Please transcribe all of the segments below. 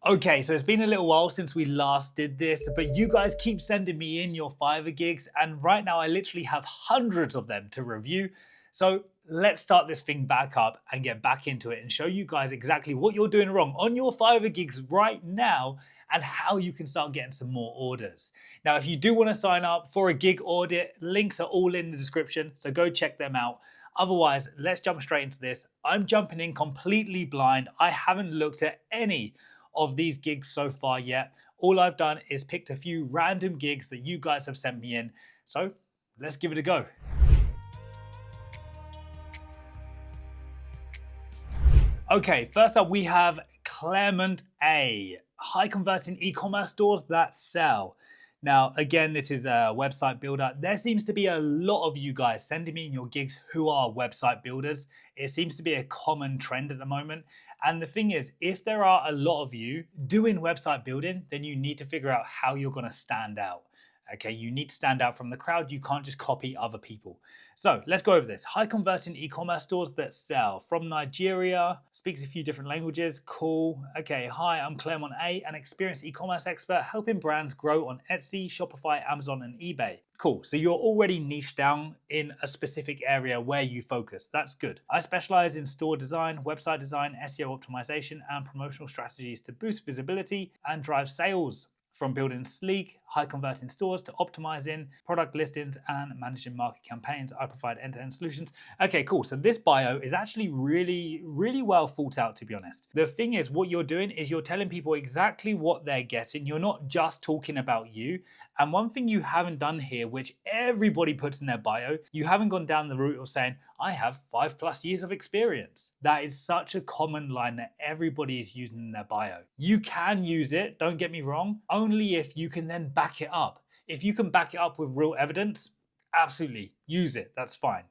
Okay, so it's been a little while since we last did this, but you guys keep sending me in your Fiverr gigs, and right now I literally have hundreds of them to review. So let's start this thing back up and get back into it and show you guys exactly what you're doing wrong on your Fiverr gigs right now and how you can start getting some more orders. Now, if you do want to sign up for a gig audit, links are all in the description, so go check them out. Otherwise, let's jump straight into this. I'm jumping in completely blind. I haven't looked at any of these gigs so far yet. All I've done is picked a few random gigs that you guys have sent me in. So let's give it a go. Okay, first up we have Clement A, high converting e-commerce stores that sell. Now, again, this is a website builder. There seems to be a lot of you guys sending me in your gigs who are website builders. It seems to be a common trend at the moment. And the thing is, if there are a lot of you doing website building, then you need to figure out how you're going to stand out. Okay, you need to stand out from the crowd. You can't just copy other people. So let's go over this. High converting e-commerce stores that sell. From Nigeria, speaks a few different languages. Cool. Okay, hi, I'm Claremont A, an experienced e-commerce expert helping brands grow on Etsy, Shopify, Amazon, and eBay. Cool, so you're already niched down in a specific area where you focus. That's good. I specialize in store design, website design, SEO optimization, and promotional strategies to boost visibility and drive sales. From building sleek, high converting stores to optimizing product listings and managing market campaigns, I provide end-to-end solutions. Okay, cool. So this bio is actually really well thought out, to be honest. The thing is, what you're doing is you're telling people exactly what they're getting. You're not just talking about you. And one thing you haven't done here, which everybody puts in their bio, you haven't gone down the route of saying, I have 5+ years of experience. That is such a common line that everybody is using in their bio. You can use it, don't get me wrong, only if you can then back it up. If you can back it up with real evidence, absolutely, use it, that's fine.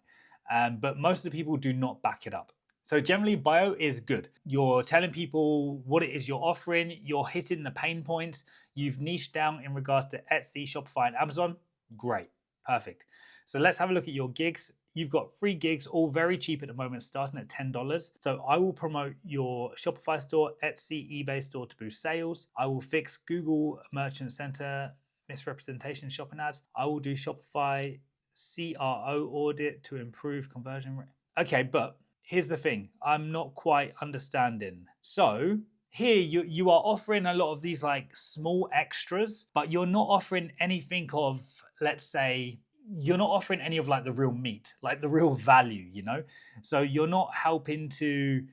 But most of the people do not back it up. So generally, bio is good. You're telling people what it is you're offering, you're hitting the pain points, you've niched down in regards to Etsy, Shopify, and Amazon. Great, perfect. So let's have a look at your gigs. You've got 3 gigs, all very cheap at the moment, starting at $10. So I will promote your Shopify store, Etsy, eBay store to boost sales. I will fix Google Merchant Center misrepresentation shopping ads. I will do Shopify CRO audit to improve conversion rate. Okay, but here's the thing. I'm not quite understanding. So here you are offering a lot of these like small extras, but you're not offering anything of, let's say, you're not offering any of like the real meat, like the real value, you know? So you're not helping to,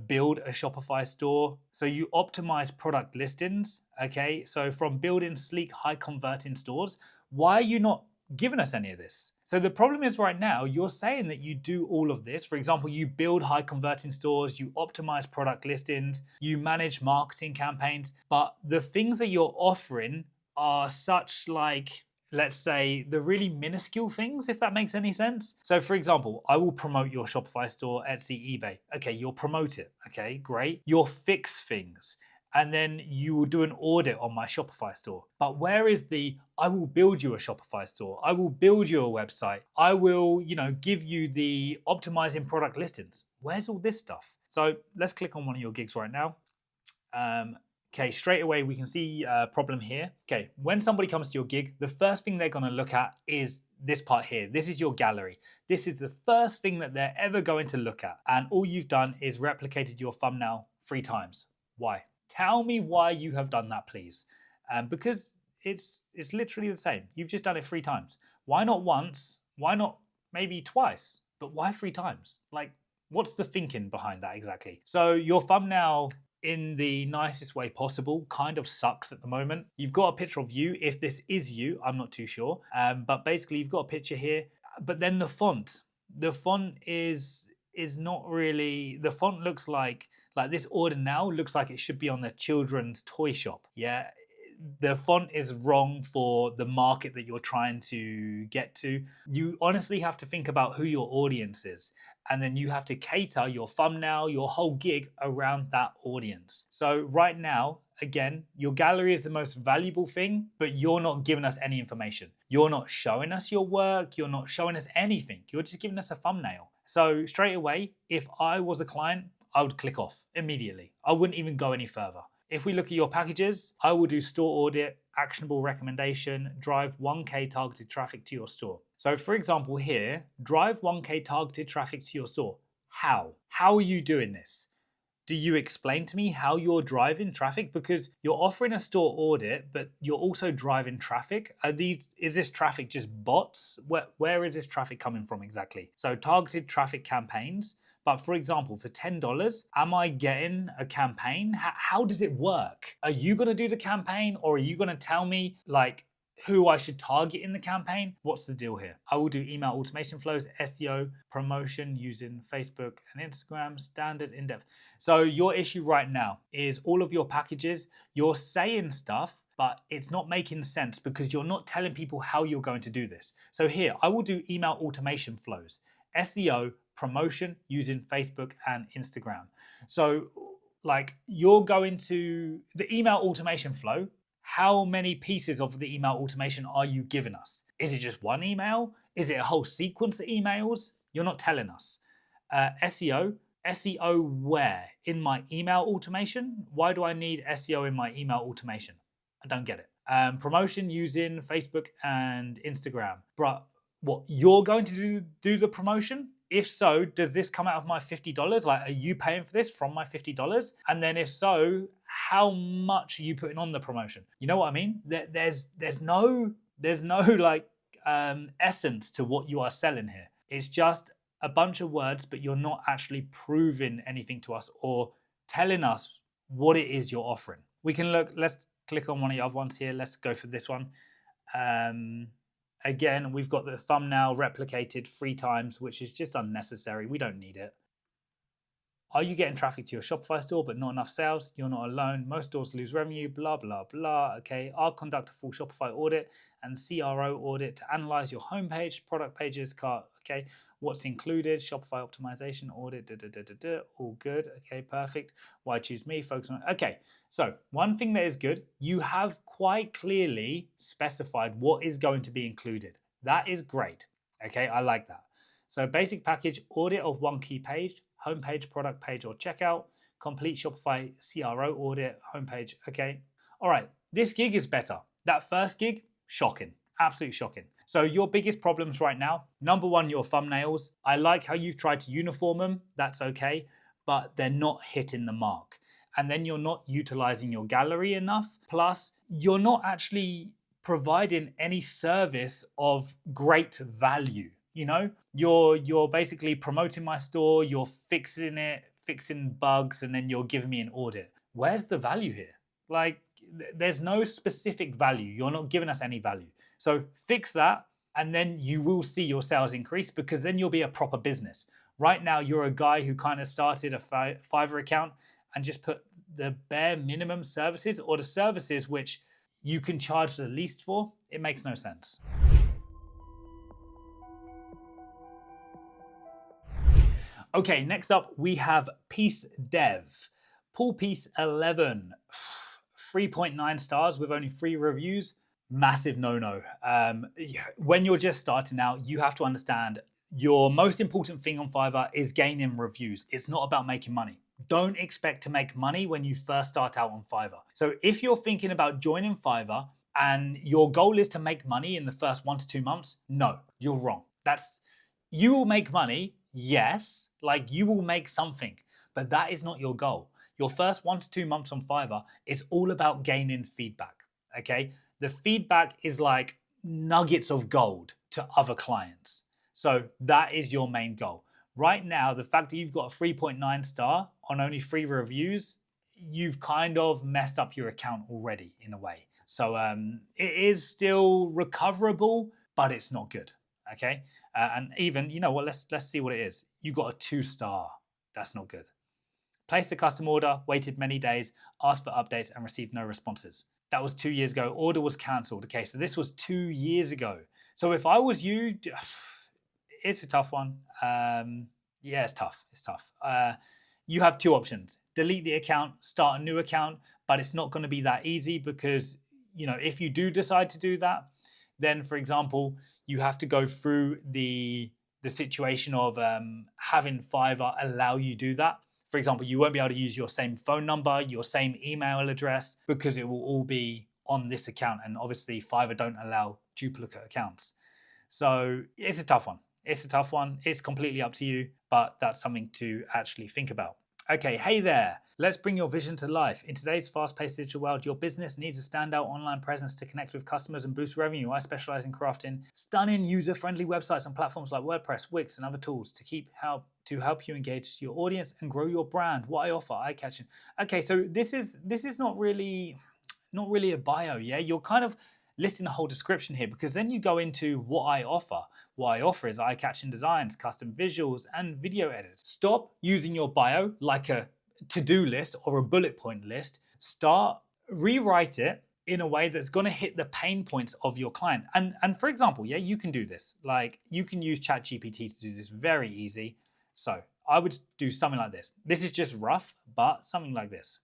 build a Shopify store. So you optimize product listings, okay? So from building sleek, high converting stores, why are you not giving us any of this? So the problem is right now, you're saying that you do all of this. For example, you build high converting stores, you optimize product listings, you manage marketing campaigns, but the things that you're offering are such like, let's say, the really minuscule things, if that makes any sense. So for example, I will promote your Shopify store, Etsy, eBay. Okay, you'll promote it. Okay, great. You'll fix things. And then you will do an audit on my Shopify store. But where is the, I will build you a Shopify store. I will build you a website. I will, give you the optimizing product listings. Where's all this stuff? So let's click on one of your gigs right now. Okay, straight away we can see a problem here. Okay, when somebody comes to your gig, the first thing they're gonna look at is this part here. This is your gallery. This is the first thing that they're ever going to look at. And all you've done is replicated your thumbnail 3 times. Why? Tell me why you have done that, please. Because it's literally the same. You've just done it 3 times. Why not once? Why not maybe twice? But why 3 times? Like, what's the thinking behind that exactly? So your thumbnail, in the nicest way possible, kind of sucks at the moment. You've got a picture of you. If this is you, I'm not too sure. But basically you've got a picture here, but then the font is not really, the font looks like this order now looks like it should be on the children's toy shop. Yeah, the font is wrong for the market that you're trying to get to. You honestly have to think about who your audience is, and then you have to cater your thumbnail, your whole gig around that audience. So right now, again, your gallery is the most valuable thing, but you're not giving us any information. You're not showing us your work. You're not showing us anything. You're just giving us a thumbnail. So straight away, if I was a client, I would click off immediately. I wouldn't even go any further. If we look at your packages, I will do store audit, actionable recommendation, drive 1K targeted traffic to your store. So for example here, drive 1K targeted traffic to your store. How? How are you doing this? Do you explain to me how you're driving traffic? Because you're offering a store audit, but you're also driving traffic. Is this traffic just bots? Where is this traffic coming from exactly? So targeted traffic campaigns. But for example, for $10, am I getting a campaign? How does it work? Are you going to do the campaign, or are you going to tell me like who I should target in the campaign? What's the deal here? I will do email automation flows, SEO, promotion using Facebook and Instagram, standard, in-depth. So your issue right now is all of your packages, you're saying stuff, but it's not making sense because you're not telling people how you're going to do this. So here, I will do email automation flows, SEO, promotion using Facebook and Instagram. So like you're going to the email automation flow. How many pieces of the email automation are you giving us? Is it just one email? Is it a whole sequence of emails? You're not telling us. SEO where? In my email automation? Why do I need SEO in my email automation? I don't get it. Promotion using Facebook and Instagram. But what, you're going to do the promotion? If so, does this come out of my $50? Like, are you paying for this from my $50? And then if so, how much are you putting on the promotion? You know what I mean? There's no like essence to what you are selling here. It's just a bunch of words, but you're not actually proving anything to us or telling us what it is you're offering. We can look, let's click on one of the other ones here. Let's go for this one. Again, we've got the thumbnail replicated 3 times, which is just unnecessary. We don't need it. Are you getting traffic to your Shopify store but not enough sales? You're not alone. Most stores lose revenue, blah, blah, blah. Okay, I'll conduct a full Shopify audit and CRO audit to analyze your homepage, product pages, cart. Okay, what's included? Shopify optimization audit, all good. Okay, perfect. Why choose me? Focus on. Okay, so one thing that is good, you have quite clearly specified what is going to be included. That is great. Okay, I like that. So basic package, audit of 1 key page, homepage, product page, or checkout, complete Shopify CRO audit, homepage. Okay, all right, this gig is better. That first gig, shocking, absolutely shocking. So your biggest problems right now, number one, your thumbnails. I like how you've tried to uniform them, that's okay, but they're not hitting the mark. And then you're not utilizing your gallery enough. Plus, you're not actually providing any service of great value. You know, you're basically promoting my store, you're fixing it, fixing bugs, and then you're giving me an audit. Where's the value here? Like, there's no specific value. You're not giving us any value. So fix that, and then you will see your sales increase, because then you'll be a proper business. Right now, you're a guy who kind of started a Fiverr account and just put the bare minimum services, or the services which you can charge the least for. It makes no sense. Okay, next up we have Piece Dev. Pull Piece 11, 3.9 stars with only 3 reviews. Massive no-no. When you're just starting out, you have to understand your most important thing on Fiverr is gaining reviews. It's not about making money. Don't expect to make money when you first start out on Fiverr. So if you're thinking about joining Fiverr and your goal is to make money in the first 1 to 2 months, no, you're wrong. You will make money. Yes, like you will make something, but that is not your goal. Your first 1 to 2 months on Fiverr is all about gaining feedback, okay? The feedback is like nuggets of gold to other clients. So that is your main goal. Right now, the fact that you've got a 3.9 star on only 3 reviews, you've kind of messed up your account already in a way. So it is still recoverable, but it's not good. Okay, and even, you know what, let's see what it is. You got a 2 star. That's not good. Placed a custom order, waited many days, asked for updates and received no responses. That was 2 years ago. Order was cancelled. Okay, so this was 2 years ago. So if I was you, it's a tough one. Yeah, it's tough. It's tough. You have 2 options. Delete the account, start a new account, but it's not going to be that easy, because, you know, if you do decide to do that, then, for example, you have to go through the situation of having Fiverr allow you do that. For example, you won't be able to use your same phone number, your same email address, because it will all be on this account. And obviously Fiverr don't allow duplicate accounts. So it's a tough one. It's a tough one. It's completely up to you, but that's something to actually think about. Okay, hey there. Let's bring your vision to life. In today's fast-paced digital world, your business needs a standout online presence to connect with customers and boost revenue. I specialize in crafting stunning user-friendly websites on platforms like WordPress, Wix, and other tools to help you engage your audience and grow your brand. What I offer, eye-catching. Okay, so this is not really a bio, yeah? You're kind of listing a whole description here, because then you go into what I offer. What I offer is eye-catching designs, custom visuals, and video edits. Stop using your bio like a to-do list or a bullet point list. Rewrite it in a way that's going to hit the pain points of your client. And for example, yeah, you can do this. Like, you can use ChatGPT to do this very easy. So I would do something like this. This is just rough, but something like this.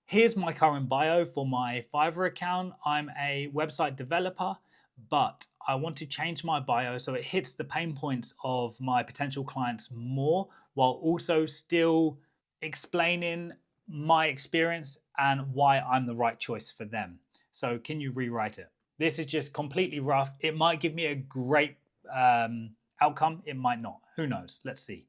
Here's my current bio for my Fiverr account. I'm a website developer, but I want to change my bio so it hits the pain points of my potential clients more, while also still explaining my experience and why I'm the right choice for them. So can you rewrite it? This is just completely rough. It might give me a great outcome. It might not. Who knows? Let's see.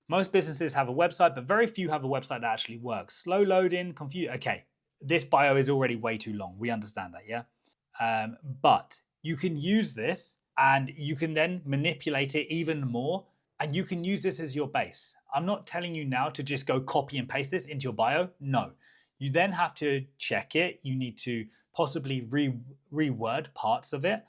Most businesses have a website, but very few have a website that actually works. Slow loading, confused. Okay, this bio is already way too long. We understand that, yeah? But you can use this and you can then manipulate it even more, and you can use this as your base. I'm not telling you now to just go copy and paste this into your bio. No, you then have to check it. You need to possibly reword parts of it,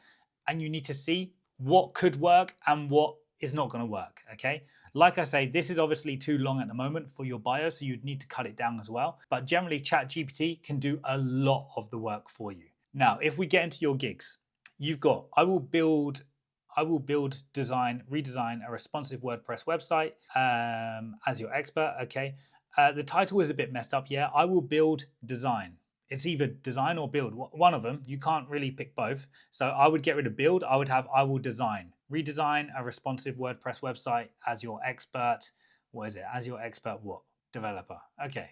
and you need to see what could work and what is not going to work, okay? Like I say, this is obviously too long at the moment for your bio, so you'd need to cut it down as well. But generally, ChatGPT can do a lot of the work for you. Now, if we get into your gigs, you've got, I will build, redesign a responsive WordPress website as your expert, okay? The title is a bit messed up here. I will build design. It's either design or build, one of them. You can't really pick both. So I would get rid of build. I would have, I will design. Redesign a responsive WordPress website as your expert. What is it? As your expert what? Developer. Okay.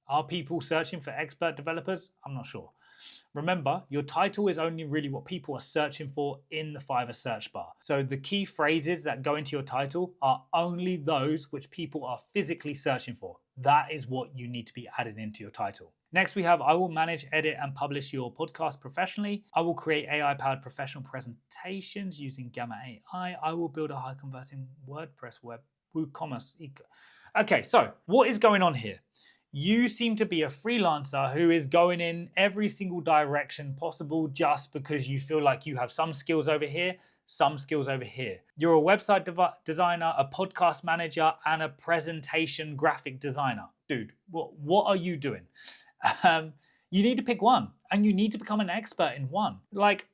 Are people searching for expert developers? I'm not sure. Remember, your title is only really what people are searching for in the Fiverr search bar. So the key phrases that go into your title are only those which people are physically searching for. That is what you need to be added into your title. Next, we have, I will manage, edit, and publish your podcast professionally. I will create AI-powered professional presentations using Gamma AI. I will build a high-converting WordPress web WooCommerce. Okay, so what is going on here? You seem to be a freelancer who is going in every single direction possible just because you feel like you have some skills over here, some skills over here. You're a website designer, a podcast manager, and a presentation graphic designer. Dude, what are you doing? You need to pick one, and you need to become an expert in one. Like,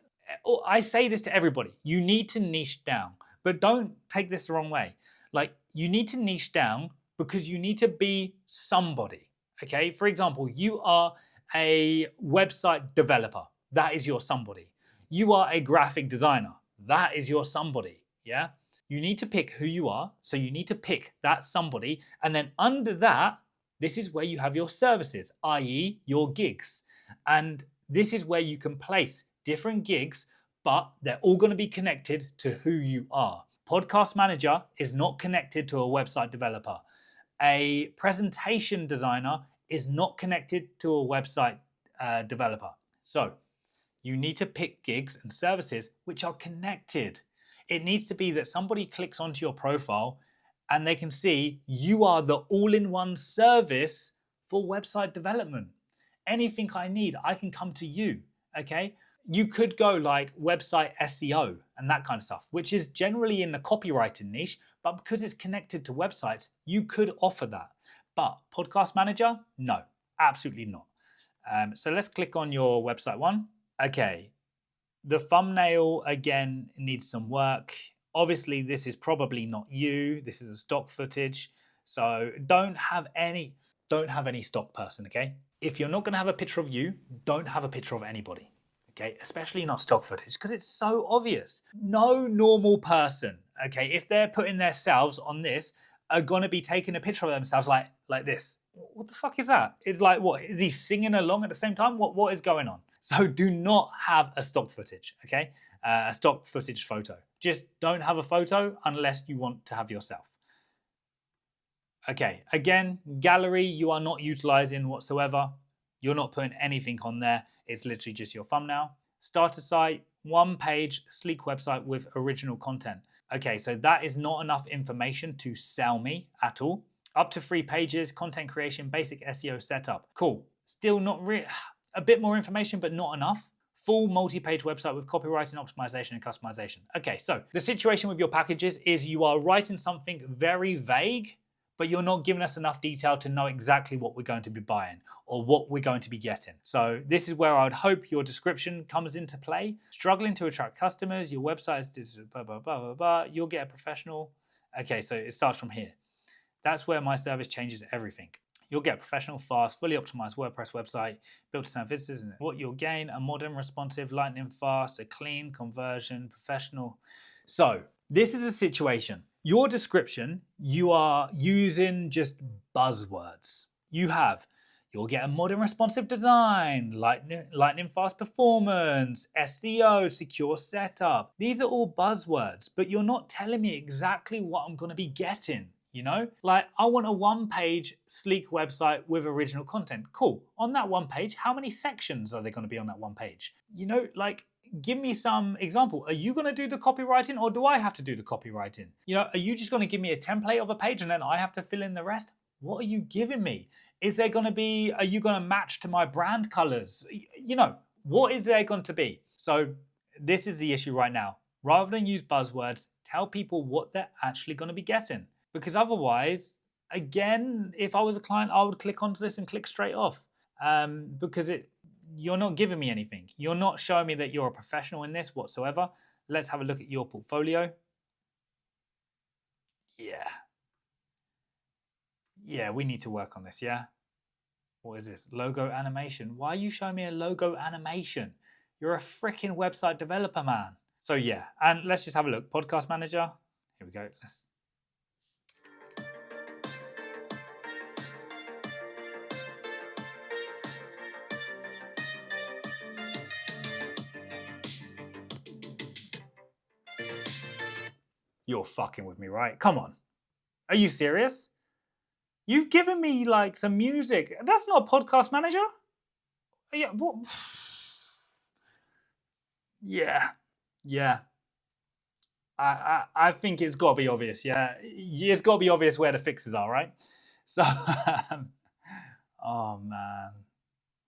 I say this to everybody, you need to niche down, but don't take this the wrong way. Like, you need to niche down because you need to be somebody, okay? For example, you are a website developer. That is your somebody. You are a graphic designer. That is your somebody, yeah? You need to pick who you are, so you need to pick that somebody, and then under that, this is where you have your services, i.e. your gigs. And this is where you can place different gigs, but they're all going to be connected to who you are. Podcast manager is not connected to a website developer. A presentation designer is not connected to a website developer. So you need to pick gigs and services which are connected. It needs to be that somebody clicks onto your profile and they can see you are the all-in-one service for website development. Anything I need, I can come to you, okay? You could go like website SEO and that kind of stuff, which is generally in the copywriting niche, but because it's connected to websites, you could offer that. But podcast manager, no, absolutely not. So let's click on your website one. Okay, the thumbnail again needs some work. Obviously, this is probably not you. This is a stock footage. So don't have any stock person, okay? If you're not gonna have a picture of you, don't have a picture of anybody, okay? Especially not stock footage, because it's so obvious. No normal person, okay? If they're putting themselves on this, are going to be taking a picture of themselves like this. What the fuck is that? It's like, what, is he singing along at the same time? What is going on? So do not have a stock footage, okay? A stock footage photo. Just don't have a photo unless you want to have yourself. Okay, again, gallery you are not utilizing whatsoever. You're not putting anything on there. It's literally just your thumbnail. Starter site, one page, sleek website with original content. Okay, so that is not enough information to sell me at all. Up to 3 pages, content creation, basic SEO setup. Cool. Still not a bit more information, but not enough. Full multi-page website with copywriting, optimization, and customization. Okay, so the situation with your packages is you are writing something very vague, but you're not giving us enough detail to know exactly what we're going to be buying or what we're going to be getting. So this is where I would hope your description comes into play. Struggling to attract customers, your website is blah, blah, blah, blah, blah. You'll get a professional. Okay, so it starts from here. That's where my service changes everything. You'll get a professional, fast, fully optimized WordPress website built to serve visitors. And what you'll gain, a modern, responsive, lightning fast, a clean conversion, professional. So this is a situation. Your description, you are using just buzzwords. You have, you'll get a modern responsive design, lightning fast performance, SEO, secure setup. These are all buzzwords, but you're not telling me exactly what I'm going to be getting. You know, like I want a 1-page sleek website with original content. Cool. On that 1 page, how many sections are there going to be on that 1 page? You know, like give me some example. Are you going to do the copywriting or do I have to do the copywriting? You know, are you just going to give me a template of a page and then I have to fill in the rest? What are you giving me? Is there going to be, are you going to match to my brand colors? You know, what is there going to be? So this is the issue right now. Rather than use buzzwords, tell people what they're actually going to be getting. Because otherwise, again, if I was a client, I would click onto this and click straight off because you're not giving me anything. You're not showing me that you're a professional in this whatsoever. Let's have a look at your portfolio. Yeah, we need to work on this, yeah? What is this? Logo animation. Why are you showing me a logo animation? You're a freaking website developer, man. So yeah, and let's just have a look. Podcast manager. Here we go. You're fucking with me, right? Come on. Are you serious? You've given me like some music. That's not a podcast manager. Yeah, what? Yeah. I think it's got to be obvious. Yeah, it's got to be obvious where the fixes are, right? So, oh man,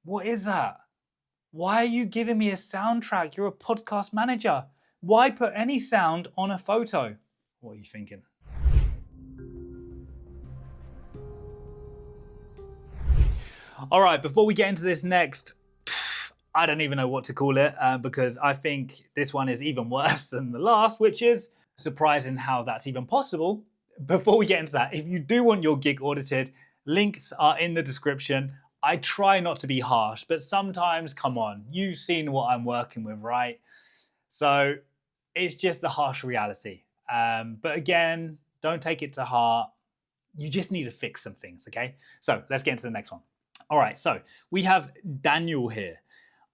what is that? Why are you giving me a soundtrack? You're a podcast manager. Why put any sound on a photo? What are you thinking? All right, before we get into this next, I don't even know what to call it because I think this one is even worse than the last, which is surprising how that's even possible. Before we get into that, if you do want your gig audited, links are in the description. I try not to be harsh, but sometimes, come on, you've seen what I'm working with, right? So it's just the harsh reality. But again, don't take it to heart. You just need to fix some things, okay? So let's get into the next one. All right, so we have Daniel here.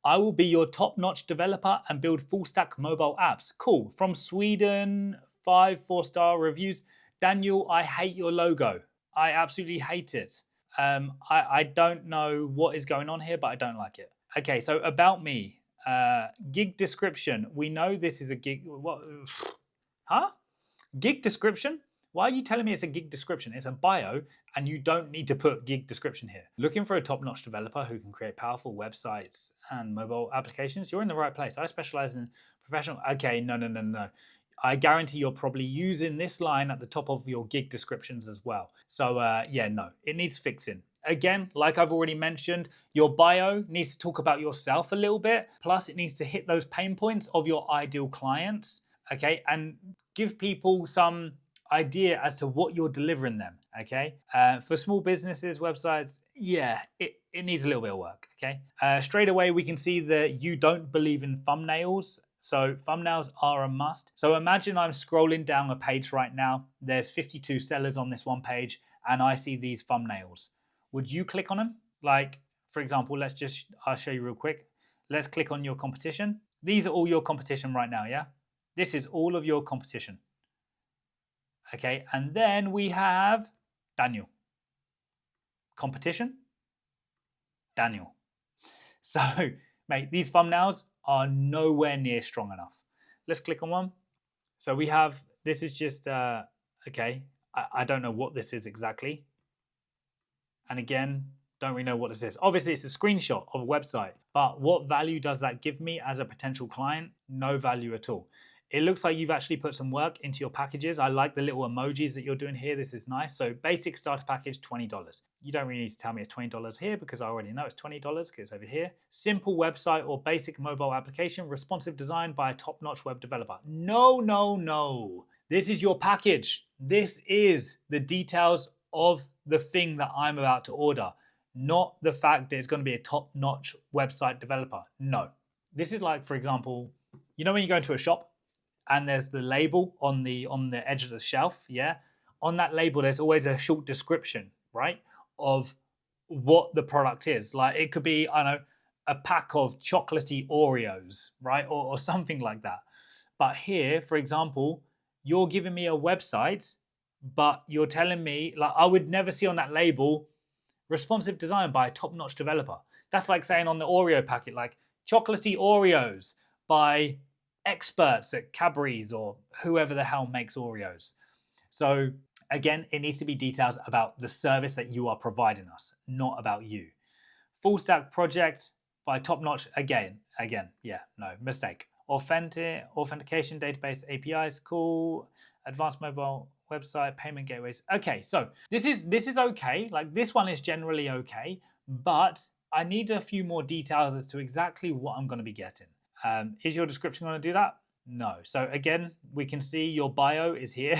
I will be your top-notch developer and build full-stack mobile apps. Cool. From Sweden, 5 4-star reviews. Daniel, I hate your logo. I absolutely hate it. I don't know what is going on here, but I don't like it. Okay, so about me. Gig description. We know this is a gig. What? Huh? Gig description? Why are you telling me it's a gig description? It's a bio and you don't need to put gig description here. Looking for a top-notch developer who can create powerful websites and mobile applications? You're in the right place. I specialize in professional. Okay, no. I guarantee you're probably using this line at the top of your gig descriptions as well. So yeah, no, it needs fixing. Again, like I've already mentioned, your bio needs to talk about yourself a little bit. Plus, it needs to hit those pain points of your ideal clients, okay? And give people some idea as to what you're delivering them, okay? For small businesses, websites, yeah, it needs a little bit of work, okay? Straight away, we can see that you don't believe in thumbnails. So thumbnails are a must. So imagine I'm scrolling down a page right now. There's 52 sellers on this one page and I see these thumbnails. Would you click on them? Like, for example, I'll show you real quick. Let's click on your competition. These are all your competition right now, yeah? This is all of your competition. Okay, and then we have Daniel. Competition, Daniel. So, mate, these thumbnails are nowhere near strong enough. Let's click on one. So we have, this is just, okay, I don't know what this is exactly. And again, don't really know what this is. Obviously, it's a screenshot of a website, but what value does that give me as a potential client? No value at all. It looks like you've actually put some work into your packages. I like the little emojis that you're doing here. This is nice. So basic starter package, $20. You don't really need to tell me it's $20 here because I already know it's $20 because it's over here. Simple website or basic mobile application, responsive design by a top-notch web developer. No, no, no. This is your package. This is the details of the thing that I'm about to order, not the fact that it's going to be a top-notch website developer. No. This is like, for example, you know when you go into a shop and there's the label on the edge of the shelf, yeah? On that label, there's always a short description, right? Of what the product is. Like it could be, I don't know, a pack of chocolatey Oreos, right? Or something like that. But here, for example, you're giving me a website, but you're telling me, like, I would never see on that label, responsive design by a top-notch developer. That's like saying on the Oreo packet, like, chocolatey Oreos by experts at Cadbury's or whoever the hell makes Oreos. So again, it needs to be details about the service that you are providing us, not about you. Full stack project by top notch. Again, yeah, no, mistake. Authentication database APIs, cool. Advanced mobile website, payment gateways. Okay, so this is okay. Like this one is generally okay, but I need a few more details as to exactly what I'm going to be getting. Is your description going to do that? No. So again, we can see your bio is here.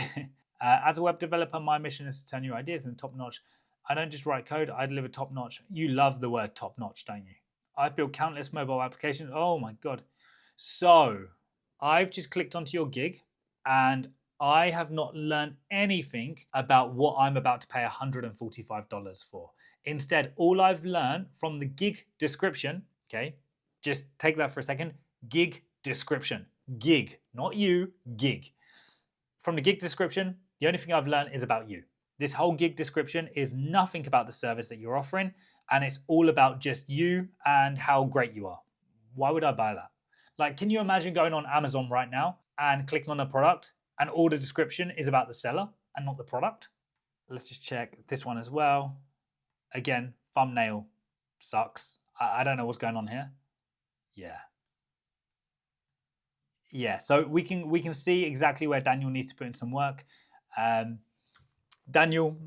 As a web developer, my mission is to turn your ideas into top notch. I don't just write code, I deliver top notch. You love the word top notch, don't you? I've built countless mobile applications. Oh my God. So I've just clicked onto your gig and I have not learned anything about what I'm about to pay $145 for. Instead, all I've learned from the gig description, okay, just take that for a second, gig description, gig, not you, gig. From the gig description, the only thing I've learned is about you. This whole gig description is nothing about the service that you're offering, and it's all about just you and how great you are. Why would I buy that? Like, can you imagine going on Amazon right now and clicking on a product and all the description is about the seller and not the product? Let's just check this one as well. Again, thumbnail sucks. I don't know what's going on here. Yeah, so we can see exactly where Daniel needs to put in some work. Daniel,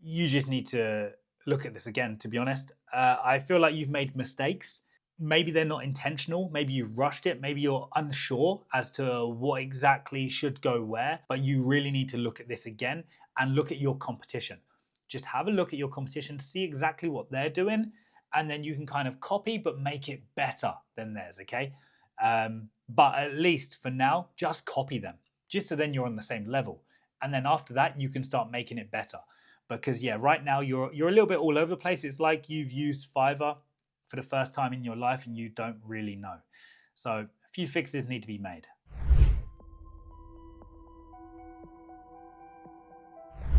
you just need to look at this again, to be honest. I feel like you've made mistakes. Maybe they're not intentional. Maybe you've rushed it. Maybe you're unsure as to what exactly should go where, but you really need to look at this again and look at your competition. Just have a look at your competition, see exactly what they're doing, and then you can kind of copy, but make it better than theirs, okay? But at least for now, just copy them, just so then you're on the same level. And then after that, you can start making it better. Because yeah, right now you're a little bit all over the place. It's like you've used Fiverr for the first time in your life and you don't really know. So a few fixes need to be made.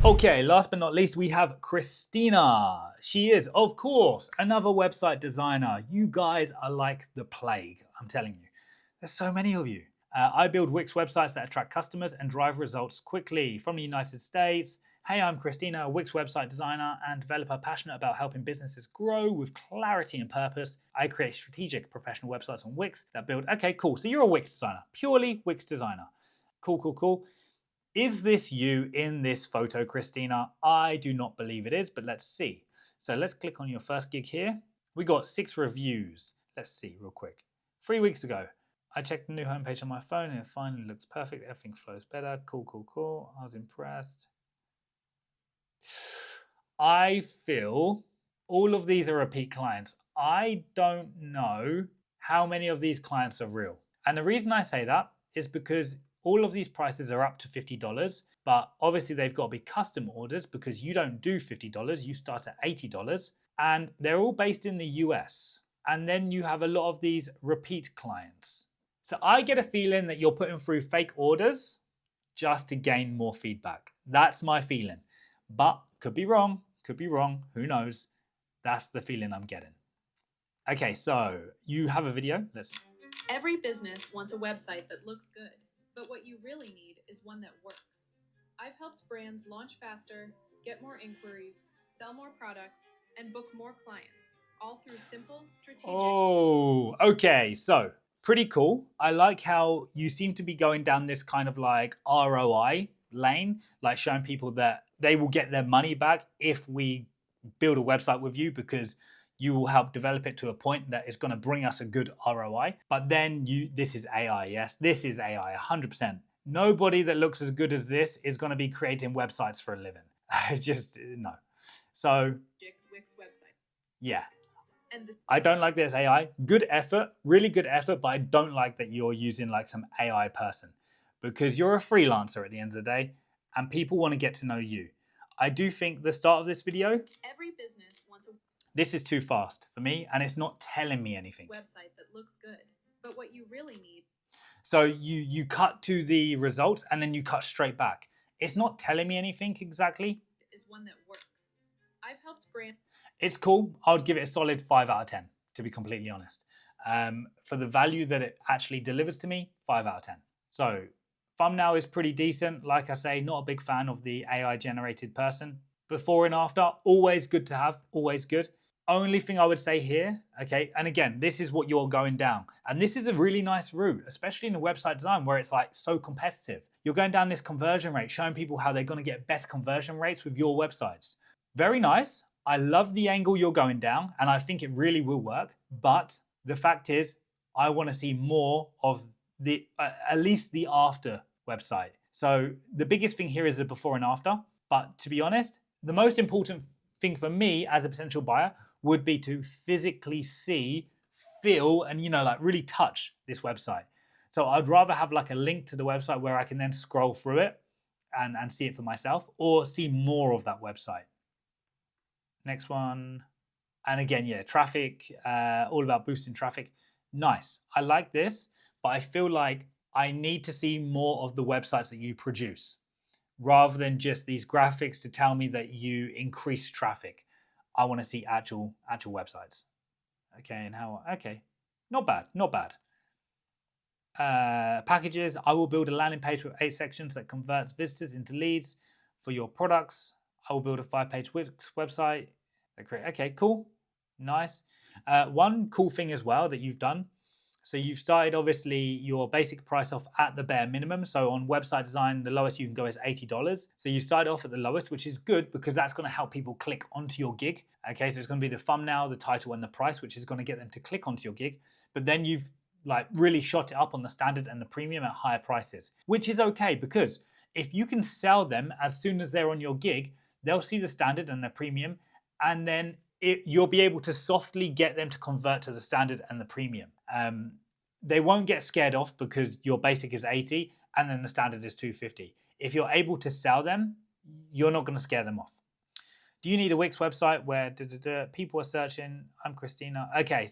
Okay, last but not least, we have Christina. She is, of course, another website designer. You guys are like the plague, I'm telling you. There's so many of you. I build Wix websites that attract customers and drive results quickly. From the United States, hey, I'm Christina, a Wix website designer and developer passionate about helping businesses grow with clarity and purpose. I create strategic professional websites on Wix that build, okay, cool. So you're a Wix designer, purely Wix designer. Cool, cool, cool. Is this you in this photo, Christina? I do not believe it is, but let's see. So let's click on your first gig here. We got 6 reviews. Let's see real quick. 3 weeks ago, I checked the new homepage on my phone and it finally looks perfect. Everything flows better. Cool, cool, cool. I was impressed. I feel all of these are repeat clients. I don't know how many of these clients are real. And the reason I say that is because all of these prices are up to $50, but obviously they've got to be custom orders because you don't do $50, you start at $80, and they're all based in the US. And then you have a lot of these repeat clients. So I get a feeling that you're putting through fake orders just to gain more feedback. That's my feeling, but could be wrong, who knows? That's the feeling I'm getting. Okay, so you have a video. Every business wants a website that looks good, but what you really need is one that works. I've helped brands launch faster, get more inquiries, sell more products, and book more clients, all through simple, strategic... Oh, okay, so pretty cool. I like how you seem to be going down this kind of like ROI lane, like showing people that they will get their money back if we build a website with you, because you will help develop it to a point that is going to bring us a good ROI. But then this is AI, yes? This is AI, 100%. Nobody that looks as good as this is going to be creating websites for a living. Just, no. So, Wix website. Yeah. I don't like this AI. Good effort, really good effort, but I don't like that you're using like some AI person, because you're a freelancer at the end of the day and people want to get to know you. I do think the start of this video, every business wants a... This is too fast for me and it's not telling me anything. Website that looks good, but what you really need... So you cut to the results and then you cut straight back. It's not telling me anything exactly. Is one that works. I've helped brands... It's cool. I would give it a solid 5 out of 10, to be completely honest. For the value that it actually delivers to me, 5 out of 10. So thumbnail is pretty decent. Like I say, not a big fan of the AI generated person. Before and after, always good to have, always good. Only thing I would say here, okay, and again, this is what you're going down. And this is a really nice route, especially in the website design where it's like so competitive. You're going down this conversion rate, showing people how they're going to get better conversion rates with your websites. Very nice. I love the angle you're going down and I think it really will work. But the fact is, I want to see more of the, at least the after website. So the biggest thing here is the before and after. But to be honest, the most important thing for me as a potential buyer would be to physically see, feel, and like really touch this website. So I'd rather have like a link to the website where I can then scroll through it and see it for myself, or see more of that website. Next one. And again, yeah, traffic, all about boosting traffic. Nice. I like this, but I feel like I need to see more of the websites that you produce rather than just these graphics to tell me that you increase traffic. I want to see actual websites. Okay, and how? Okay, not bad, not bad. Packages. I will build a landing page with 8 sections that converts visitors into leads for your products. I will build a 5-page Wix website. Okay, cool, nice. One cool thing as well that you've done. So you've started obviously your basic price off at the bare minimum. So on website design, the lowest you can go is $80. So you started off at the lowest, which is good because that's going to help people click onto your gig. Okay, so it's going to be the thumbnail, the title, and the price, which is going to get them to click onto your gig. But then you've like really shot it up on the standard and the premium at higher prices, which is okay because if you can sell them as soon as they're on your gig, they'll see the standard and the premium, and then you'll be able to softly get them to convert to the standard and the premium. They won't get scared off because your basic is 80 and then the standard is 250. If you're able to sell them, you're not going to scare them off. Do you need a Wix website where people are searching? I'm Christina. Okay,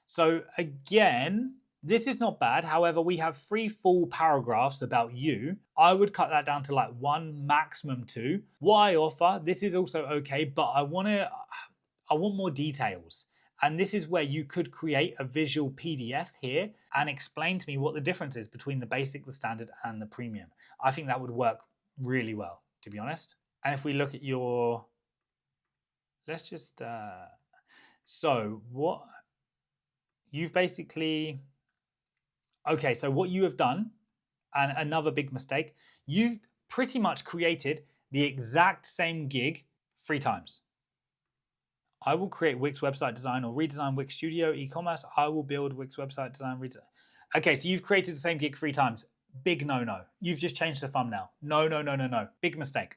so again, this is not bad. However, we have 3 full paragraphs about you. I would cut that down to like 1, maximum 2. What I offer, this is also okay, but I want more details. And this is where you could create a visual PDF here and explain to me what the difference is between the basic, the standard, and the premium. I think that would work really well, to be honest. And if we look at your, let's just, so what you've basically, okay, so what you have done, and another big mistake, you've pretty much created the exact same gig 3 times. I will create Wix website design or redesign Wix Studio e-commerce. I will build Wix website design, redesign. Okay, so you've created the same gig 3 times. Big no-no. You've just changed the thumbnail. No. Big mistake.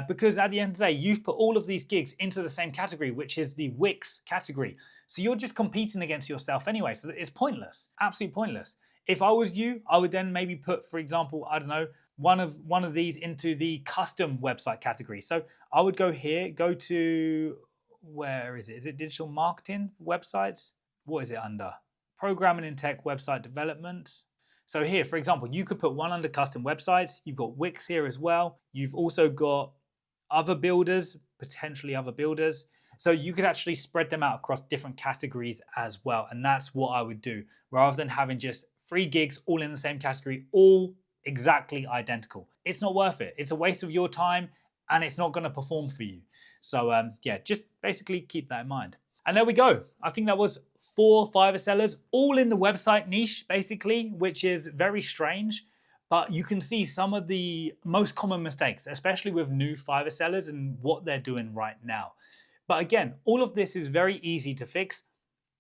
because at the end of the day, you've put all of these gigs into the same category, which is the Wix category. So you're just competing against yourself anyway. So it's pointless, absolutely pointless. If I was you, I would then maybe put, for example, I don't know, one of these into the custom website category. So I would go here, go to, where is it? Is it digital marketing websites? What is it under? Programming and tech website development. So here, for example, you could put one under custom websites. You've got Wix here as well. You've also got other builders, potentially other builders. So you could actually spread them out across different categories as well. And that's what I would do rather than having just 3 gigs all in the same category, all exactly identical. It's not worth it. It's a waste of your time and it's not going to perform for you. So yeah, just basically keep that in mind. And there we go. I think that was 4 Fiverr sellers, all in the website niche, basically, which is very strange. But you can see some of the most common mistakes, especially with new Fiverr sellers and what they're doing right now. But again, all of this is very easy to fix.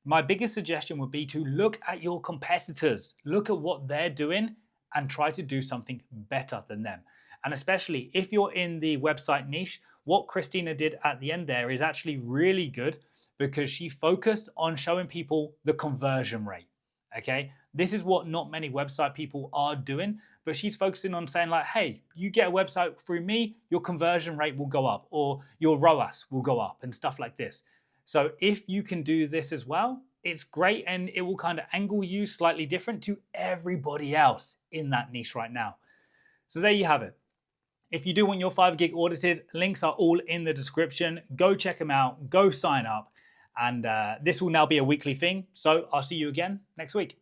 My biggest suggestion would be to look at your competitors, look at what they're doing and try to do something better than them. And especially if you're in the website niche, what Christina did at the end there is actually really good because she focused on showing people the conversion rate. Okay, this is what not many website people are doing, but she's focusing on saying like, hey, you get a website through me, your conversion rate will go up or your ROAS will go up and stuff like this. So if you can do this as well, it's great and it will kind of angle you slightly different to everybody else in that niche right now. So there you have it. If you do want your 5 gig audited, links are all in the description. Go check them out, go sign up. And this will now be a weekly thing. So I'll see you again next week.